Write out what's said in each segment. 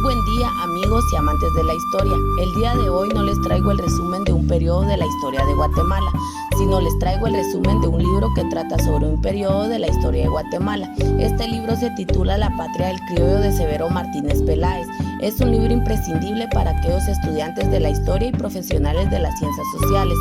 buen día, amigos y amantes de la historia. El día de hoy no les traigo el resumen de un periodo de la historia de Guatemala, sino les traigo el resumen de un libro que trata sobre un periodo de la historia de Guatemala. Este libro se titula La patria del criollo, de Severo Martínez Peláez. Es un libro imprescindible para aquellos estudiantes de la historia y profesionales de las ciencias sociales.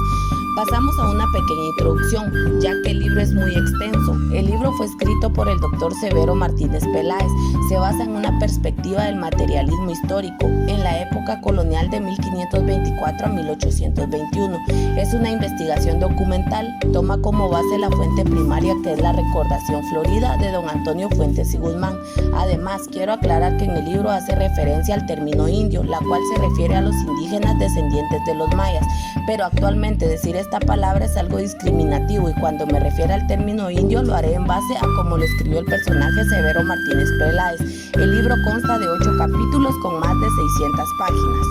Pasamos a una pequeña introducción, ya que el libro es muy extenso. El libro fue escrito por el doctor Severo Martínez Peláez. Se basa en una perspectiva del materialismo histórico en la época colonial de 1524 a 1821. Es una investigación documental. Toma como base la fuente primaria, que es la Recordación Florida de don Antonio Fuentes y Guzmán. Además, quiero aclarar que en el libro hace referencia al término indio, la cual se refiere a los indígenas descendientes de los mayas, pero actualmente decir esta palabra es algo discriminativo, y cuando me refiero al término indio lo haré en base a cómo lo escribió el personaje Severo Martínez Peláez. El libro consta de 8 capítulos con más de 600 páginas.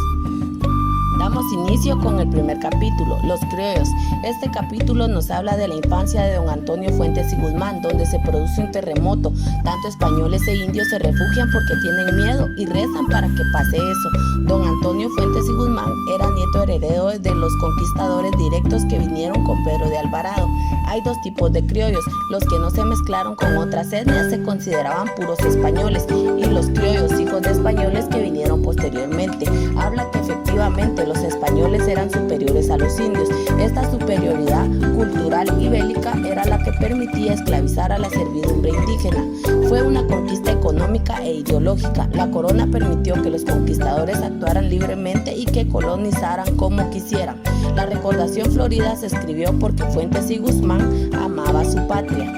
Damos inicio con el primer capítulo, Los criollos. Este capítulo nos habla de la infancia de don Antonio Fuentes y Guzmán, donde se produce un terremoto. Tanto españoles e indios se refugian porque tienen miedo y rezan para que pase eso. Don Antonio Fuentes y Guzmán era nieto heredero de los conquistadores directos que vinieron con Pedro de Alvarado. Hay 2 tipos de criollos: los que no se mezclaron con otras etnias se consideraban puros españoles, y los criollos, hijos de españoles que vinieron posteriormente. Habla que efectivamente los españoles eran superiores a los indios. Esta superioridad cultural y bélica era la que permitía esclavizar a la servidumbre indígena. Fue una conquista económica e ideológica. La corona permitió que los conquistadores actuaran libremente y que colonizaran como quisieran. La Recordación Florida se escribió porque Fuentes y Guzmán amaba su patria.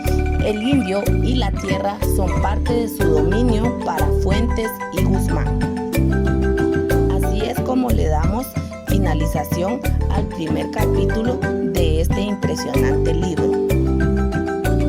El indio y la tierra son parte de su dominio para Fuentes y Guzmán. Así es como le damos finalización al primer capítulo de este impresionante libro.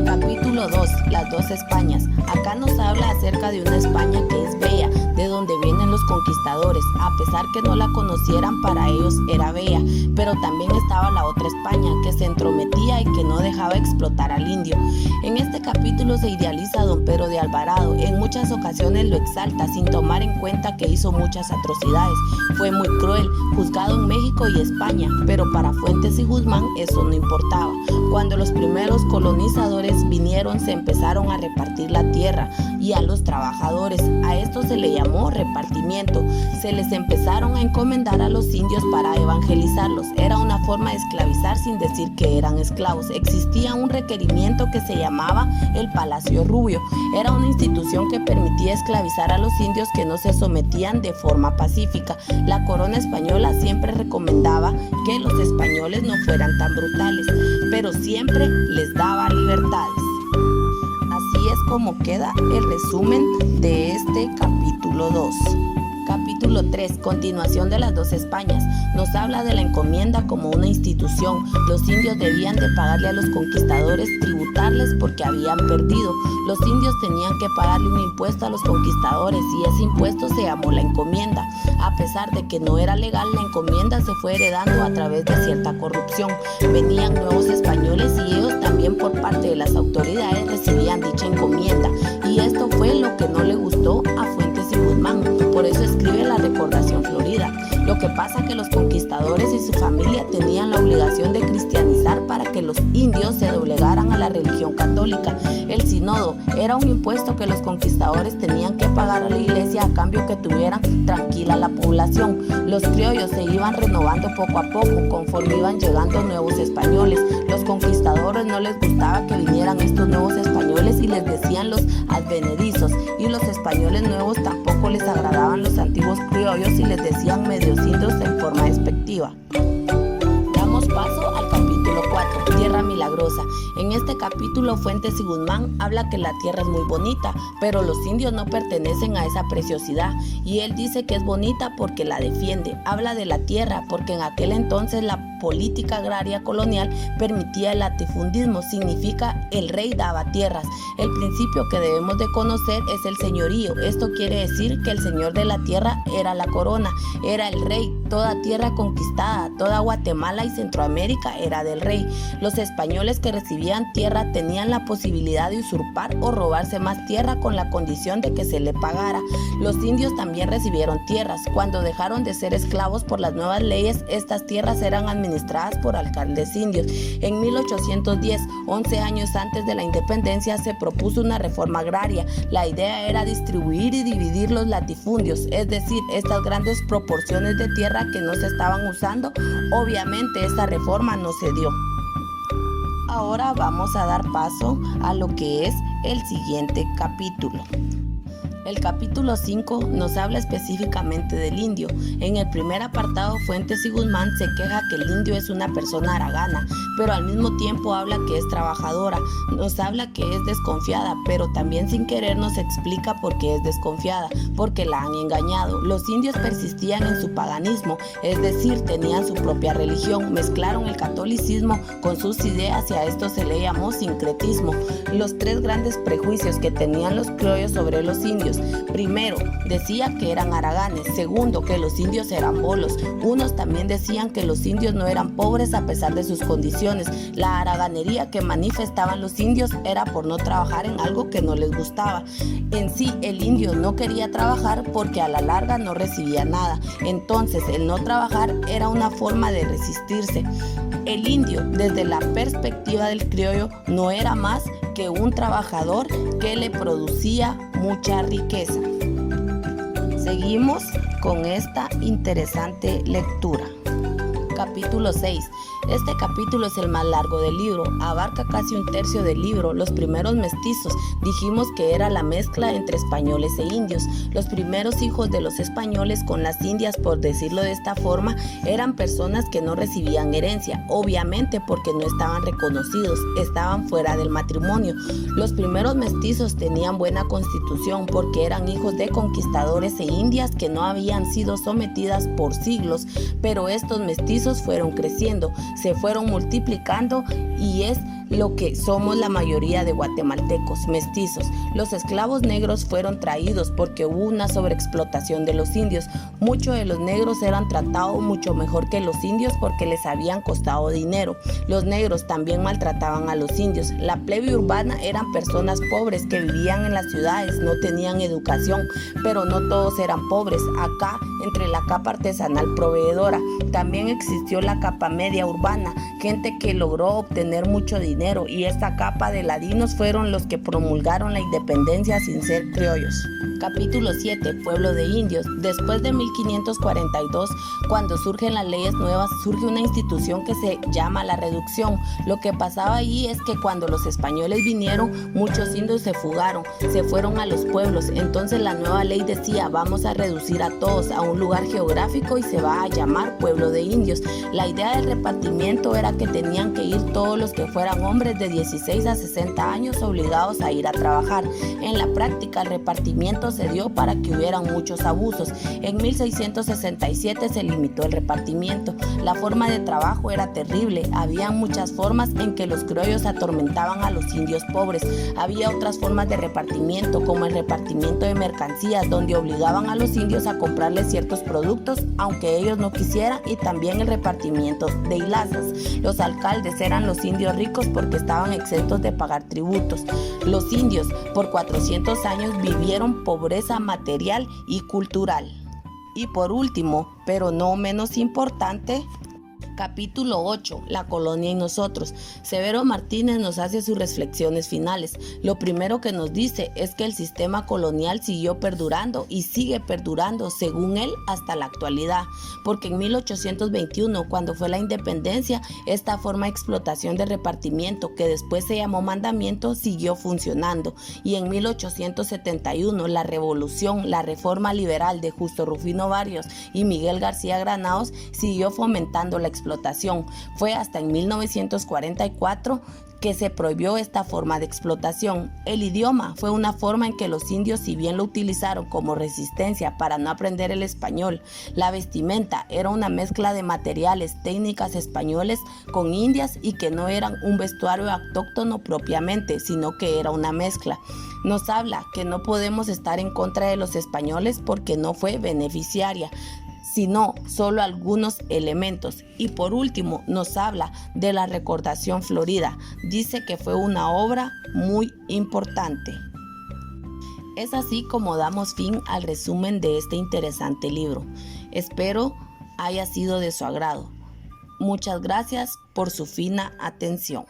Capítulo 2. Las 2 Españas. Acá nos habla acerca de una España que es bella, de donde vienen los conquistadores. A pesar que no la conocieran, para ellos era bella, pero también estaba la otra España, que se entrometía y que no dejaba explotar al indio. En este capítulo se idealiza a don Pedro de Alvarado. En muchas ocasiones lo exalta, sin tomar en cuenta que hizo muchas atrocidades. Fue muy cruel, juzgado en México y España, pero para Fuentes y Guzmán eso no importaba. Cuando los primeros colonizadores vinieron, se empezaron a repartir la tierra y a los trabajadores. A esto se le llamó repartimiento. Se les empezaron a encomendar a los indios para evangelizarlos. Era una forma de esclavizar sin decir que eran esclavos. Existía un requerimiento que se llamaba el Palacio Rubio. Era una institución que permitía esclavizar a los indios que no se sometían de forma pacífica. La corona española siempre recomendaba que los españoles no fueran tan brutales, pero siempre les daba libertades. Así es como queda el resumen de este capítulo 2. Capítulo 3. Continuación de las 2 Españas. Nos habla de la encomienda como una institución. Los indios debían de pagarle a los conquistadores, tributarles porque habían perdido. Los indios tenían que pagarle un impuesto a los conquistadores, y ese impuesto se llamó la encomienda. A pesar de que no era legal, la encomienda se fue heredando a través de cierta corrupción. Venían nuevos españoles y ellos también, por parte de las autoridades, recibían dicha encomienda, y esto fue lo que no le gustó a Fuentes y Guzmán. Por eso escribe la Recordación Florida. Lo que pasa que los conquistadores y su familia tenían la obligación de cristianizar para que los indios se doblegaran a la religión católica. El sínodo era un impuesto que los conquistadores tenían que pagar a la iglesia a cambio que tuvieran tranquila la población. Los criollos se iban renovando poco a poco conforme iban llegando nuevos españoles. Los conquistadores no les gustaba que vinieran estos nuevos españoles y les decían los advenedizos, y los españoles nuevos tampoco les agradaban los antiguos criollos y les decían medios indios en forma despectiva. Damos paso al capítulo 4, Tierra Milagrosa. En este capítulo Fuentes y Guzmán habla que la tierra es muy bonita, pero los indios no pertenecen a esa preciosidad, y él dice que es bonita porque la defiende. Habla de la tierra porque en aquel entonces la política agraria colonial permitía el latifundismo, significa el rey daba tierras. El principio que debemos de conocer es el señorío. Esto quiere decir que el señor de la tierra era la corona, era el rey. Toda tierra conquistada, toda Guatemala y Centroamérica era del rey. Los españoles que recibían poseían tierra tenían la posibilidad de usurpar o robarse más tierra con la condición de que se le pagara. Los indios también recibieron tierras. Cuando dejaron de ser esclavos por las nuevas leyes, estas tierras eran administradas por alcaldes indios. En 1810, 11 años antes de la independencia, se propuso una reforma agraria. La idea era distribuir y dividir los latifundios, es decir, estas grandes proporciones de tierra que no se estaban usando. Obviamente esta reforma no se dio. Ahora vamos a dar paso a lo que es el siguiente capítulo. El capítulo 5 nos habla específicamente del indio. En el primer apartado, Fuentes y Guzmán se queja que el indio es una persona haragana, pero al mismo tiempo habla que es trabajadora. Nos habla que es desconfiada, pero también sin querer nos explica por qué es desconfiada, porque la han engañado. Los indios persistían en su paganismo, es decir, tenían su propia religión, mezclaron el catolicismo con sus ideas y a esto se le llamó sincretismo. Los tres grandes prejuicios que tenían los criollos sobre los indios: primero, decía que eran haraganes. Segundo, que los indios eran bolos. Unos también decían que los indios no eran pobres a pesar de sus condiciones. La haraganería que manifestaban los indios era por no trabajar en algo que no les gustaba. En sí, el indio no quería trabajar porque a la larga no recibía nada. Entonces, el no trabajar era una forma de resistirse. El indio, desde la perspectiva del criollo, no era más que un trabajador que le producía mucha riqueza. Seguimos con esta interesante lectura. Capítulo 6. Este capítulo es el más largo del libro, abarca casi un tercio del libro. Los primeros mestizos, dijimos que era la mezcla entre españoles e indios. Los primeros hijos de los españoles con las indias, por decirlo de esta forma, eran personas que no recibían herencia, obviamente porque no estaban reconocidos, estaban fuera del matrimonio. Los primeros mestizos tenían buena constitución porque eran hijos de conquistadores e indias que no habían sido sometidas por siglos, pero estos mestizos fueron creciendo, se fueron multiplicando y es lo que somos la mayoría de guatemaltecos, mestizos. Los esclavos negros fueron traídos porque hubo una sobreexplotación de los indios. Muchos de los negros eran tratados mucho mejor que los indios porque les habían costado dinero. Los negros también maltrataban a los indios. La plebe urbana eran personas pobres que vivían en las ciudades, no tenían educación, pero no todos eran pobres. Acá, entre la capa artesanal proveedora, también existió la capa media urbana, gente que logró obtener mucho dinero, y esta capa de ladinos fueron los que promulgaron la independencia sin ser criollos. Capítulo 7. Pueblo de indios. Después de 1542, cuando surgen las leyes nuevas, surge una institución que se llama la reducción. Lo que pasaba allí es que cuando los españoles vinieron, muchos indios se fugaron, se fueron a los pueblos. Entonces la nueva ley decía: vamos a reducir a todos a un lugar geográfico y se va a llamar pueblo de indios. La idea del repartimiento era que tenían que ir todos los que fueran hombres de 16 a 60 años obligados a ir a trabajar. En la práctica, el repartimiento se dio para que hubieran muchos abusos. En 1667 se limitó el repartimiento. La forma de trabajo era terrible. Había muchas formas en que los criollos atormentaban a los indios pobres. Había otras formas de repartimiento, como el repartimiento de mercancías, donde obligaban a los indios a comprarles ciertos productos aunque ellos no quisieran, y también el repartimiento de hilazas. Los alcaldes eran los indios ricos porque estaban exentos de pagar tributos. Los indios por 400 años vivieron pobreza material y cultural. Y por último, pero no menos importante, Capítulo 8. La colonia y nosotros. Severo Martínez nos hace sus reflexiones finales. Lo primero que nos dice es que el sistema colonial siguió perdurando y sigue perdurando, según él, hasta la actualidad, porque en 1821, cuando fue la independencia, esta forma de explotación de repartimiento, que después se llamó mandamiento, siguió funcionando, y en 1871 la revolución, la reforma liberal de Justo Rufino Barrios y Miguel García Granados siguió fomentando la explotación. Fue hasta en 1944 que se prohibió esta forma de explotación. El idioma fue una forma en que los indios, si bien lo utilizaron como resistencia para no aprender el español. La vestimenta era una mezcla de materiales, técnicas españoles con indias, y que no eran un vestuario autóctono propiamente, sino que era una mezcla. Nos habla que no podemos estar en contra de los españoles porque no fue beneficiaria. sino solo algunos elementos. Y por último nos habla de la recordación florida. Dice que fue una obra muy importante. Es así como damos fin al resumen de este interesante libro. Espero haya sido de su agrado. Muchas gracias por su fina atención.